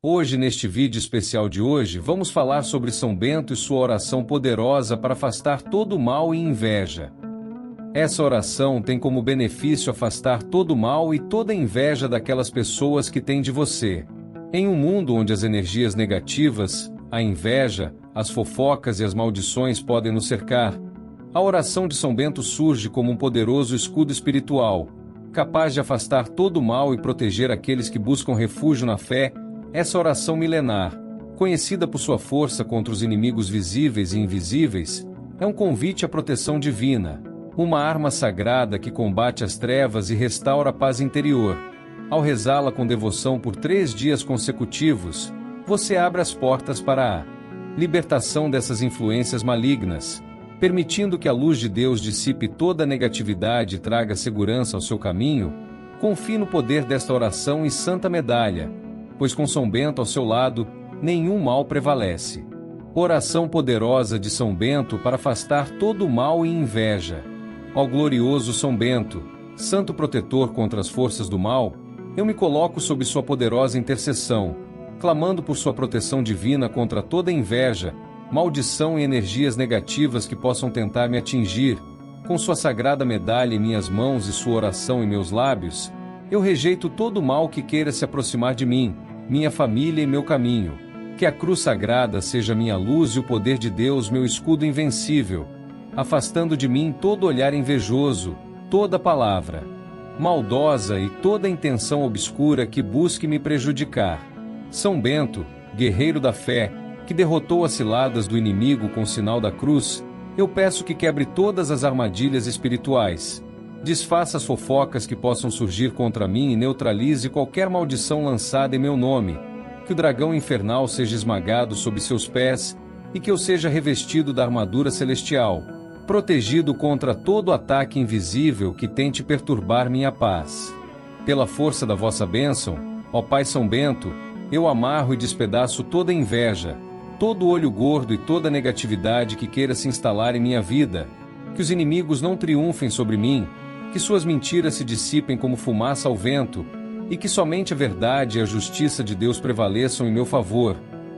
Hoje, neste vídeo especial de hoje, vamos falar sobre São Bento e sua oração poderosa para afastar todo o mal e inveja. Essa oração tem como benefício afastar todo o mal e toda a inveja daquelas pessoas que têm de você. Em um mundo onde as energias negativas, a inveja, as fofocas e as maldições podem nos cercar, a oração de São Bento surge como um poderoso escudo espiritual, capaz de afastar todo o mal e proteger aqueles que buscam refúgio na fé. Essa oração milenar, conhecida por sua força contra os inimigos visíveis e invisíveis, é um convite à proteção divina, uma arma sagrada que combate as trevas e restaura a paz interior. Ao rezá-la com devoção por 3 dias consecutivos, você abre as portas para a libertação dessas influências malignas, permitindo que a luz de Deus dissipe toda a negatividade e traga segurança ao seu caminho. Confie no poder desta oração e santa medalha, pois com São Bento ao seu lado, nenhum mal prevalece. Oração poderosa de São Bento para afastar todo o mal e inveja. Ó glorioso São Bento, santo protetor contra as forças do mal, eu me coloco sob sua poderosa intercessão, clamando por sua proteção divina contra toda inveja, maldição e energias negativas que possam tentar me atingir. Com sua sagrada medalha em minhas mãos e sua oração em meus lábios, eu rejeito todo o mal que queira se aproximar de mim, minha família e meu caminho. Que a cruz sagrada seja minha luz e o poder de Deus meu escudo invencível, afastando de mim todo olhar invejoso, toda palavra maldosa e toda intenção obscura que busque me prejudicar. São Bento, guerreiro da fé, que derrotou as ciladas do inimigo com o sinal da cruz, eu peço que quebre todas as armadilhas espirituais, desfaça as fofocas que possam surgir contra mim e neutralize qualquer maldição lançada em meu nome, que o dragão infernal seja esmagado sob seus pés e que eu seja revestido da armadura celestial, protegido contra todo ataque invisível que tente perturbar minha paz. Pela força da vossa bênção, ó Pai São Bento, eu amarro e despedaço toda inveja, todo olho gordo e toda negatividade que queira se instalar em minha vida, que os inimigos não triunfem sobre mim, que suas mentiras se dissipem como fumaça ao vento, e que somente a verdade e a justiça de Deus prevaleçam em meu favor,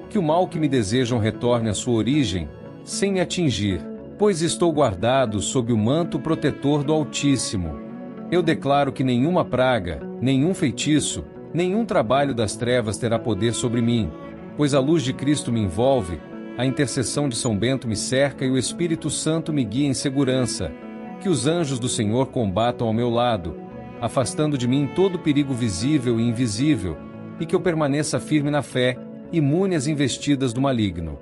que o mal que me desejam retorne à sua origem, sem me atingir, pois estou guardado sob o manto protetor do Altíssimo. Eu declaro que nenhuma praga, nenhum feitiço, nenhum trabalho das trevas terá poder sobre mim, pois a luz de Cristo me envolve, a intercessão de São Bento me cerca e o Espírito Santo me guia em segurança. Que os anjos do Senhor combatam ao meu lado, afastando de mim todo perigo visível e invisível, e que eu permaneça firme na fé, imune às investidas do maligno.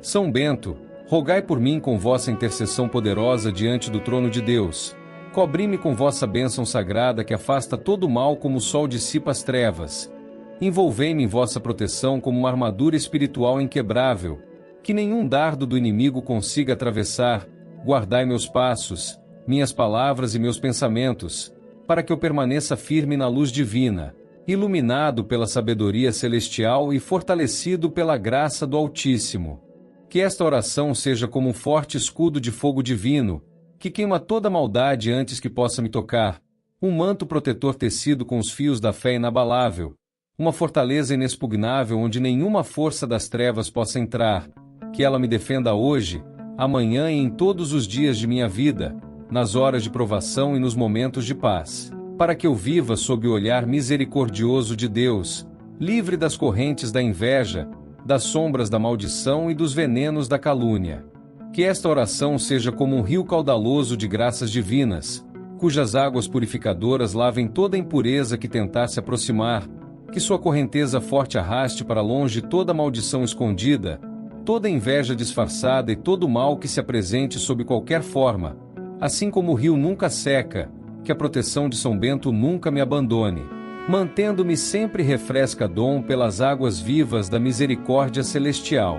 São Bento, rogai por mim com vossa intercessão poderosa diante do trono de Deus. Cobri-me com vossa bênção sagrada que afasta todo o mal como o sol dissipa as trevas. Envolvei-me em vossa proteção como uma armadura espiritual inquebrável, que nenhum dardo do inimigo consiga atravessar. Guardai meus passos, minhas palavras e meus pensamentos, para que eu permaneça firme na luz divina, iluminado pela sabedoria celestial e fortalecido pela graça do Altíssimo. Que esta oração seja como um forte escudo de fogo divino, que queima toda maldade antes que possa me tocar, um manto protetor tecido com os fios da fé inabalável, uma fortaleza inexpugnável onde nenhuma força das trevas possa entrar, que ela me defenda hoje, amanhã e em todos os dias de minha vida, nas horas de provação e nos momentos de paz, para que eu viva sob o olhar misericordioso de Deus, livre das correntes da inveja, das sombras da maldição e dos venenos da calúnia. Que esta oração seja como um rio caudaloso de graças divinas, cujas águas purificadoras lavem toda a impureza que tentar se aproximar, que sua correnteza forte arraste para longe toda maldição escondida, toda inveja disfarçada e todo mal que se apresente sob qualquer forma, assim como o rio nunca seca, que a proteção de São Bento nunca me abandone, mantendo-me sempre refresca-dom pelas águas vivas da misericórdia celestial.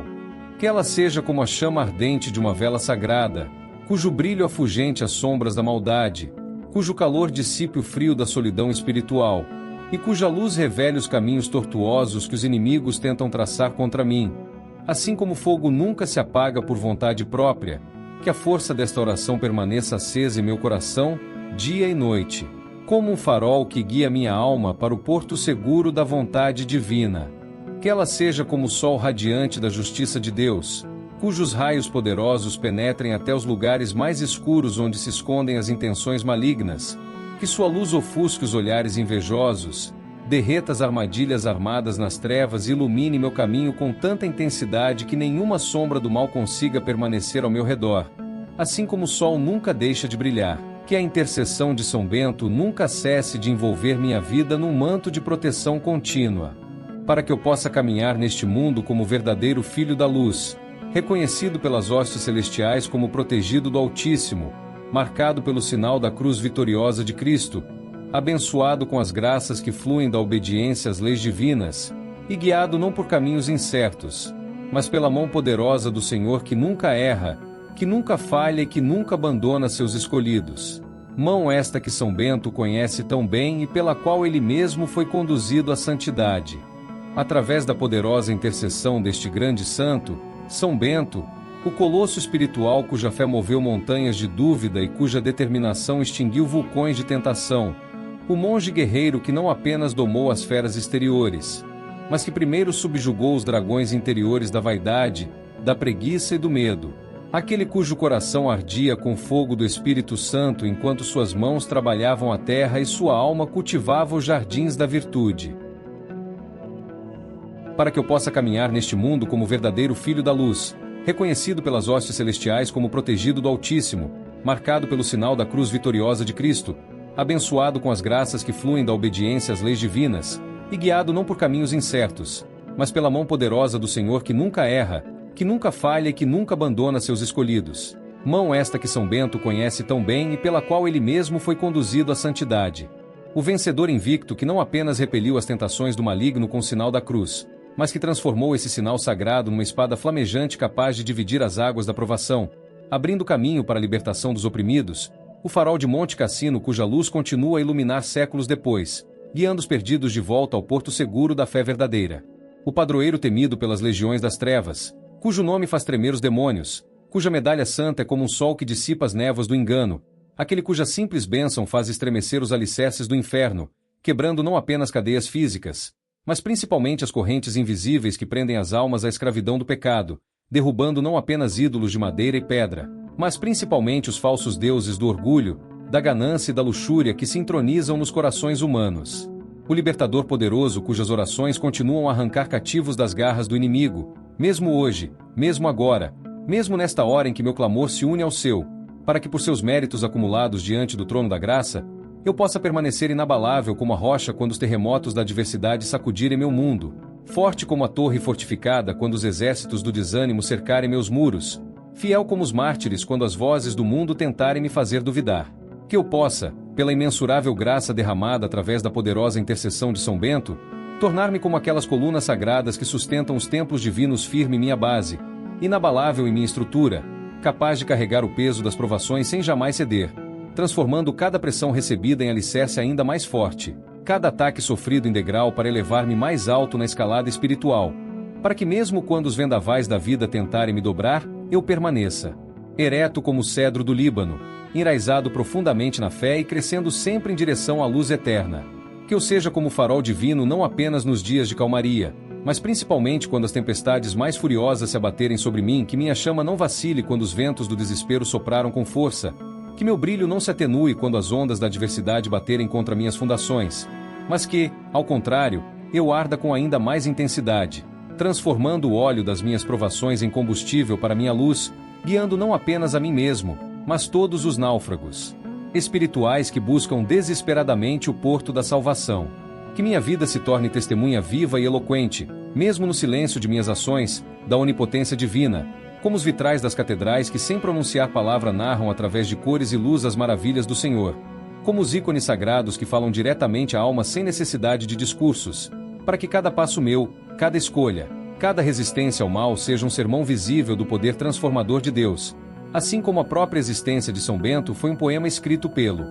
Que ela seja como a chama ardente de uma vela sagrada, cujo brilho afugente as sombras da maldade, cujo calor dissipe o frio da solidão espiritual, e cuja luz revele os caminhos tortuosos que os inimigos tentam traçar contra mim. Assim como o fogo nunca se apaga por vontade própria, que a força desta oração permaneça acesa em meu coração, dia e noite, como um farol que guia minha alma para o porto seguro da vontade divina. Que ela seja como o sol radiante da justiça de Deus, cujos raios poderosos penetrem até os lugares mais escuros onde se escondem as intenções malignas. Que sua luz ofusque os olhares invejosos, derreta as armadilhas armadas nas trevas e ilumine meu caminho com tanta intensidade que nenhuma sombra do mal consiga permanecer ao meu redor. Assim como o sol nunca deixa de brilhar, que a intercessão de São Bento nunca cesse de envolver minha vida num manto de proteção contínua. Para que eu possa caminhar neste mundo como verdadeiro filho da luz, reconhecido pelas hostes celestiais como protegido do Altíssimo, marcado pelo sinal da cruz vitoriosa de Cristo, abençoado com as graças que fluem da obediência às leis divinas, e guiado não por caminhos incertos, mas pela mão poderosa do Senhor que nunca erra, que nunca falha e que nunca abandona seus escolhidos. Mão esta que São Bento conhece tão bem e pela qual ele mesmo foi conduzido à santidade. Através da poderosa intercessão deste grande santo, São Bento, o colosso espiritual cuja fé moveu montanhas de dúvida e cuja determinação extinguiu vulcões de tentação, o monge guerreiro que não apenas domou as feras exteriores, mas que primeiro subjugou os dragões interiores da vaidade, da preguiça e do medo, aquele cujo coração ardia com fogo do Espírito Santo enquanto suas mãos trabalhavam a terra e sua alma cultivava os jardins da virtude. Para que eu possa caminhar neste mundo como verdadeiro filho da luz, reconhecido pelas hostes celestiais como protegido do Altíssimo, marcado pelo sinal da cruz vitoriosa de Cristo, abençoado com as graças que fluem da obediência às leis divinas, e guiado não por caminhos incertos, mas pela mão poderosa do Senhor que nunca erra, que nunca falha e que nunca abandona seus escolhidos. Mão esta que São Bento conhece tão bem e pela qual ele mesmo foi conduzido à santidade. O vencedor invicto que não apenas repeliu as tentações do maligno com o sinal da cruz, mas que transformou esse sinal sagrado numa espada flamejante capaz de dividir as águas da provação, abrindo caminho para a libertação dos oprimidos, o farol de Monte Cassino cuja luz continua a iluminar séculos depois, guiando os perdidos de volta ao porto seguro da fé verdadeira. O padroeiro temido pelas legiões das trevas, cujo nome faz tremer os demônios, cuja medalha santa é como um sol que dissipa as névoas do engano, aquele cuja simples bênção faz estremecer os alicerces do inferno, quebrando não apenas cadeias físicas, mas principalmente as correntes invisíveis que prendem as almas à escravidão do pecado, derrubando não apenas ídolos de madeira e pedra, mas principalmente os falsos deuses do orgulho, da ganância e da luxúria que se entronizam nos corações humanos. O libertador poderoso cujas orações continuam a arrancar cativos das garras do inimigo, mesmo hoje, mesmo agora, mesmo nesta hora em que meu clamor se une ao seu, para que por seus méritos acumulados diante do trono da graça, eu possa permanecer inabalável como a rocha quando os terremotos da adversidade sacudirem meu mundo, forte como a torre fortificada quando os exércitos do desânimo cercarem meus muros, fiel como os mártires quando as vozes do mundo tentarem me fazer duvidar. Que eu possa, pela imensurável graça derramada através da poderosa intercessão de São Bento, tornar-me como aquelas colunas sagradas que sustentam os templos divinos firme em minha base, inabalável em minha estrutura, capaz de carregar o peso das provações sem jamais ceder, transformando cada pressão recebida em alicerce ainda mais forte, cada ataque sofrido em degrau para elevar-me mais alto na escalada espiritual, para que mesmo quando os vendavais da vida tentarem me dobrar, eu permaneça, ereto como o cedro do Líbano, enraizado profundamente na fé e crescendo sempre em direção à luz eterna. Que eu seja como o farol divino não apenas nos dias de calmaria, mas principalmente quando as tempestades mais furiosas se abaterem sobre mim, que minha chama não vacile quando os ventos do desespero sopraram com força, que meu brilho não se atenue quando as ondas da adversidade baterem contra minhas fundações, mas que, ao contrário, eu arda com ainda mais intensidade, transformando o óleo das minhas provações em combustível para minha luz, guiando não apenas a mim mesmo, mas todos os náufragos espirituais que buscam desesperadamente o porto da salvação. Que minha vida se torne testemunha viva e eloquente, mesmo no silêncio de minhas ações, da onipotência divina, como os vitrais das catedrais que sem pronunciar palavra narram através de cores e luz as maravilhas do Senhor, como os ícones sagrados que falam diretamente à alma sem necessidade de discursos, para que cada passo meu, cada escolha, cada resistência ao mal seja um sermão visível do poder transformador de Deus, assim como a própria existência de São Bento foi um poema escrito pelo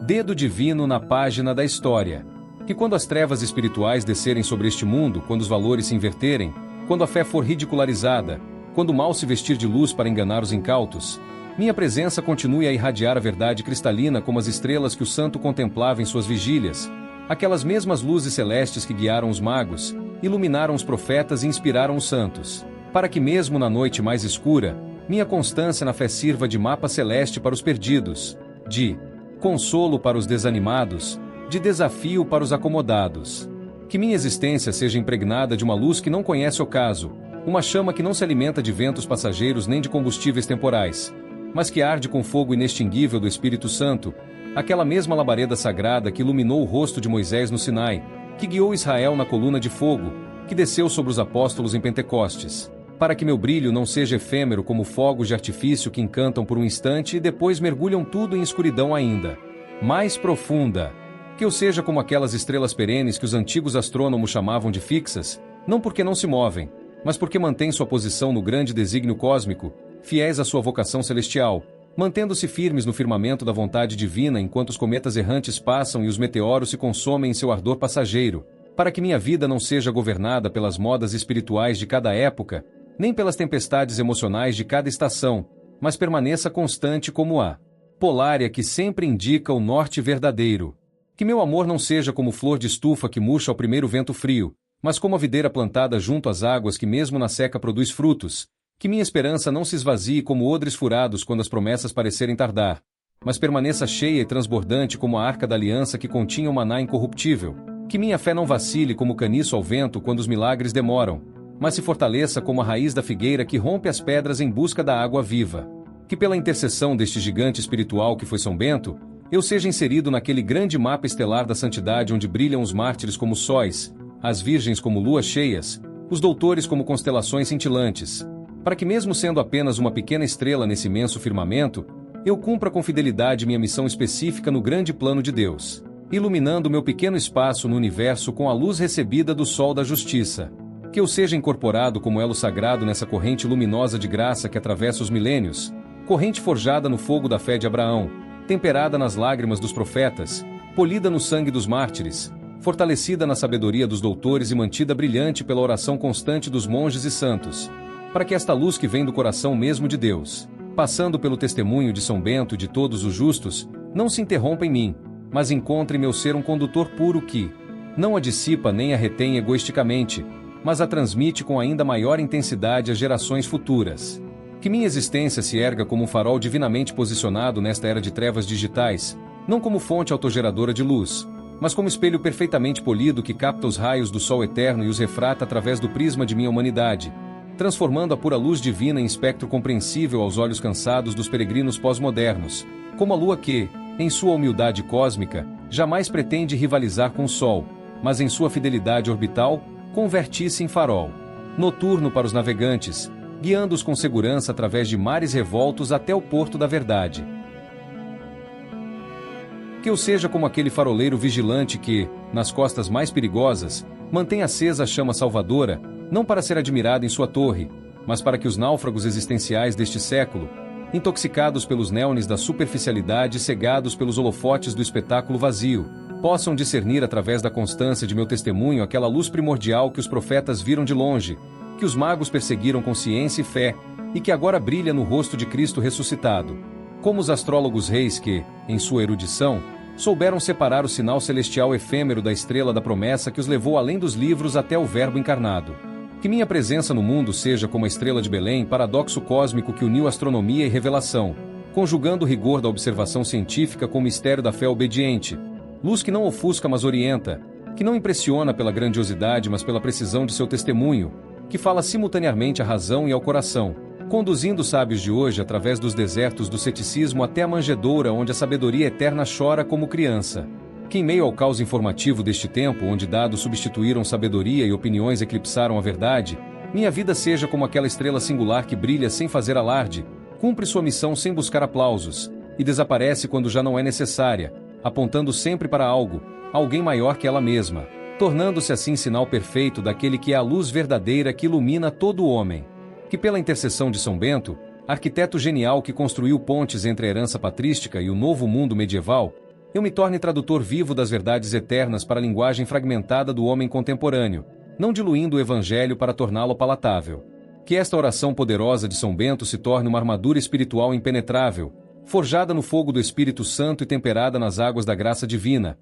dedo divino na página da história. Que quando as trevas espirituais descerem sobre este mundo, quando os valores se inverterem, quando a fé for ridicularizada, quando o mal se vestir de luz para enganar os incautos, minha presença continue a irradiar a verdade cristalina como as estrelas que o santo contemplava em suas vigílias, aquelas mesmas luzes celestes que guiaram os magos, iluminaram os profetas e inspiraram os santos, para que mesmo na noite mais escura, minha constância na fé sirva de mapa celeste para os perdidos, de consolo para os desanimados, de desafio para os acomodados. Que minha existência seja impregnada de uma luz que não conhece ocaso, uma chama que não se alimenta de ventos passageiros nem de combustíveis temporais, mas que arde com fogo inextinguível do Espírito Santo, aquela mesma labareda sagrada que iluminou o rosto de Moisés no Sinai, que guiou Israel na coluna de fogo, que desceu sobre os apóstolos em Pentecostes, para que meu brilho não seja efêmero como fogos de artifício que encantam por um instante e depois mergulham tudo em escuridão ainda mais profunda. Que eu seja como aquelas estrelas perenes que os antigos astrônomos chamavam de fixas, não porque não se movem, mas porque mantêm sua posição no grande desígnio cósmico, fiéis à sua vocação celestial, mantendo-se firmes no firmamento da vontade divina enquanto os cometas errantes passam e os meteoros se consomem em seu ardor passageiro, para que minha vida não seja governada pelas modas espirituais de cada época, nem pelas tempestades emocionais de cada estação, mas permaneça constante como a polária que sempre indica o norte verdadeiro. Que meu amor não seja como flor de estufa que murcha ao primeiro vento frio, mas como a videira plantada junto às águas que mesmo na seca produz frutos. Que minha esperança não se esvazie como odres furados quando as promessas parecerem tardar, mas permaneça cheia e transbordante como a arca da aliança que continha o maná incorruptível. Que minha fé não vacile como caniço ao vento quando os milagres demoram, mas se fortaleça como a raiz da figueira que rompe as pedras em busca da água viva. Que pela intercessão deste gigante espiritual que foi São Bento, eu seja inserido naquele grande mapa estelar da santidade onde brilham os mártires como sóis, as virgens como luas cheias, os doutores como constelações cintilantes, para que mesmo sendo apenas uma pequena estrela nesse imenso firmamento, eu cumpra com fidelidade minha missão específica no grande plano de Deus, iluminando meu pequeno espaço no universo com a luz recebida do sol da justiça. Que eu seja incorporado como elo sagrado nessa corrente luminosa de graça que atravessa os milênios, corrente forjada no fogo da fé de Abraão, temperada nas lágrimas dos profetas, polida no sangue dos mártires, fortalecida na sabedoria dos doutores e mantida brilhante pela oração constante dos monges e santos, para que esta luz que vem do coração mesmo de Deus, passando pelo testemunho de São Bento e de todos os justos, não se interrompa em mim, mas encontre em meu ser um condutor puro que não a dissipa nem a retém egoisticamente, mas a transmite com ainda maior intensidade às gerações futuras. Que minha existência se erga como um farol divinamente posicionado nesta era de trevas digitais, não como fonte autogeradora de luz, mas como espelho perfeitamente polido que capta os raios do sol eterno e os refrata através do prisma de minha humanidade, transformando a pura luz divina em espectro compreensível aos olhos cansados dos peregrinos pós-modernos, como a lua que, em sua humildade cósmica, jamais pretende rivalizar com o sol, mas em sua fidelidade orbital, convertir-se em farol noturno para os navegantes, guiando-os com segurança através de mares revoltos até o porto da verdade. Que eu seja como aquele faroleiro vigilante que, nas costas mais perigosas, mantém acesa a chama salvadora, não para ser admirado em sua torre, mas para que os náufragos existenciais deste século, intoxicados pelos néones da superficialidade e cegados pelos holofotes do espetáculo vazio, possam discernir através da constância de meu testemunho aquela luz primordial que os profetas viram de longe, que os magos perseguiram com ciência e fé, e que agora brilha no rosto de Cristo ressuscitado. Como os astrólogos reis que, em sua erudição, souberam separar o sinal celestial efêmero da estrela da promessa que os levou além dos livros até o Verbo encarnado. Que minha presença no mundo seja como a estrela de Belém, paradoxo cósmico que uniu astronomia e revelação, conjugando o rigor da observação científica com o mistério da fé obediente. Luz que não ofusca mas orienta, que não impressiona pela grandiosidade mas pela precisão de seu testemunho, que fala simultaneamente à razão e ao coração, conduzindo os sábios de hoje através dos desertos do ceticismo até a manjedoura onde a sabedoria eterna chora como criança. Que em meio ao caos informativo deste tempo, onde dados substituíram sabedoria e opiniões eclipsaram a verdade, minha vida seja como aquela estrela singular que brilha sem fazer alarde, cumpre sua missão sem buscar aplausos, e desaparece quando já não é necessária, apontando sempre para algo, alguém maior que ela mesma, tornando-se assim sinal perfeito daquele que é a luz verdadeira que ilumina todo o homem. Que pela intercessão de São Bento, arquiteto genial que construiu pontes entre a herança patrística e o novo mundo medieval, eu me torne tradutor vivo das verdades eternas para a linguagem fragmentada do homem contemporâneo, não diluindo o evangelho para torná-lo palatável. Que esta oração poderosa de São Bento se torne uma armadura espiritual impenetrável, forjada no fogo do Espírito Santo e temperada nas águas da graça divina,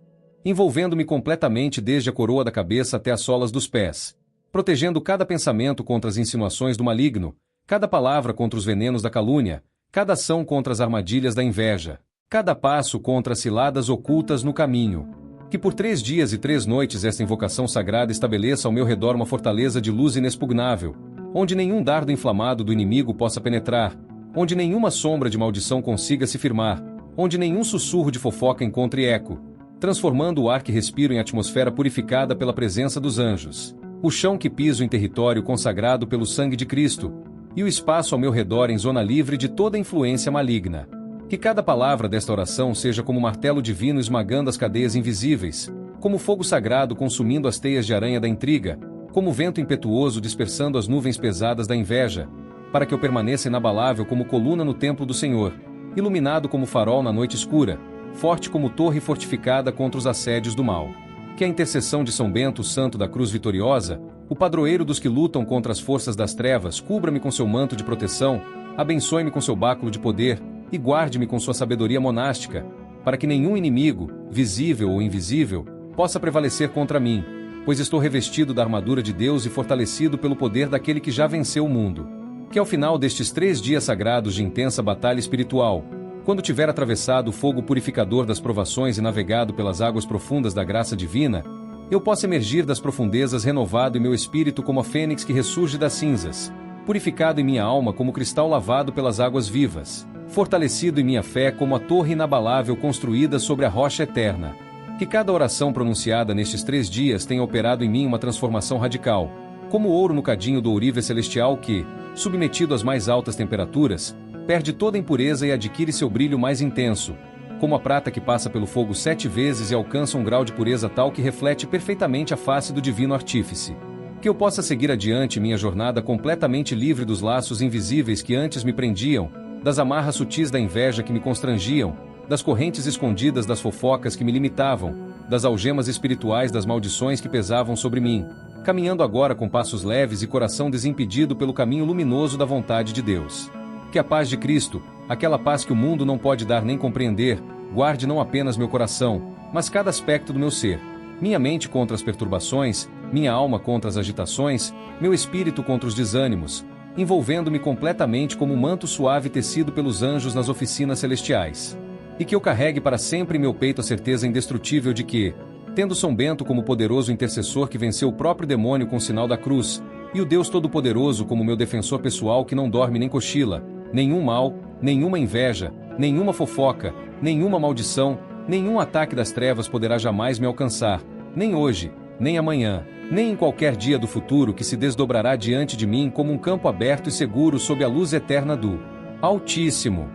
envolvendo-me completamente desde a coroa da cabeça até as solas dos pés. protegendo cada pensamento contra as insinuações do maligno, cada palavra contra os venenos da calúnia, cada ação contra as armadilhas da inveja, cada passo contra as ciladas ocultas no caminho. Que por 3 dias e 3 noites esta invocação sagrada estabeleça ao meu redor uma fortaleza de luz inexpugnável, onde nenhum dardo inflamado do inimigo possa penetrar, onde nenhuma sombra de maldição consiga se firmar, onde nenhum sussurro de fofoca encontre eco, transformando o ar que respiro em atmosfera purificada pela presença dos anjos, o chão que piso em território consagrado pelo sangue de Cristo, e o espaço ao meu redor em zona livre de toda influência maligna. Que cada palavra desta oração seja como martelo divino esmagando as cadeias invisíveis, como fogo sagrado consumindo as teias de aranha da intriga, como vento impetuoso dispersando as nuvens pesadas da inveja, para que eu permaneça inabalável como coluna no templo do Senhor, iluminado como farol na noite escura, forte como torre fortificada contra os assédios do mal. Que a intercessão de São Bento, santo da cruz vitoriosa, o padroeiro dos que lutam contra as forças das trevas, cubra-me com seu manto de proteção, abençoe-me com seu báculo de poder, e guarde-me com sua sabedoria monástica, para que nenhum inimigo, visível ou invisível, possa prevalecer contra mim, pois estou revestido da armadura de Deus e fortalecido pelo poder daquele que já venceu o mundo. Que ao final destes 3 dias sagrados de intensa batalha espiritual, quando tiver atravessado o fogo purificador das provações e navegado pelas águas profundas da graça divina, eu possa emergir das profundezas renovado em meu espírito como a fênix que ressurge das cinzas, purificado em minha alma como cristal lavado pelas águas vivas, fortalecido em minha fé como a torre inabalável construída sobre a rocha eterna. Que cada oração pronunciada nestes 3 dias tenha operado em mim uma transformação radical, como o ouro no cadinho do ourives celestial que, submetido às mais altas temperaturas, perde toda a impureza e adquire seu brilho mais intenso, como a prata que passa pelo fogo 7 vezes e alcança um grau de pureza tal que reflete perfeitamente a face do divino artífice. Que eu possa seguir adiante minha jornada completamente livre dos laços invisíveis que antes me prendiam, das amarras sutis da inveja que me constrangiam, das correntes escondidas das fofocas que me limitavam, das algemas espirituais das maldições que pesavam sobre mim, caminhando agora com passos leves e coração desimpedido pelo caminho luminoso da vontade de Deus. Que a paz de Cristo, aquela paz que o mundo não pode dar nem compreender, guarde não apenas meu coração, mas cada aspecto do meu ser, minha mente contra as perturbações, minha alma contra as agitações, meu espírito contra os desânimos, envolvendo-me completamente como um manto suave tecido pelos anjos nas oficinas celestiais. E que eu carregue para sempre em meu peito a certeza indestrutível de que, tendo São Bento como poderoso intercessor que venceu o próprio demônio com o sinal da cruz, e o Deus Todo-Poderoso como meu defensor pessoal que não dorme nem cochila, nenhum mal, nenhuma inveja, nenhuma fofoca, nenhuma maldição, nenhum ataque das trevas poderá jamais me alcançar, nem hoje, nem amanhã, nem em qualquer dia do futuro que se desdobrará diante de mim como um campo aberto e seguro sob a luz eterna do Altíssimo.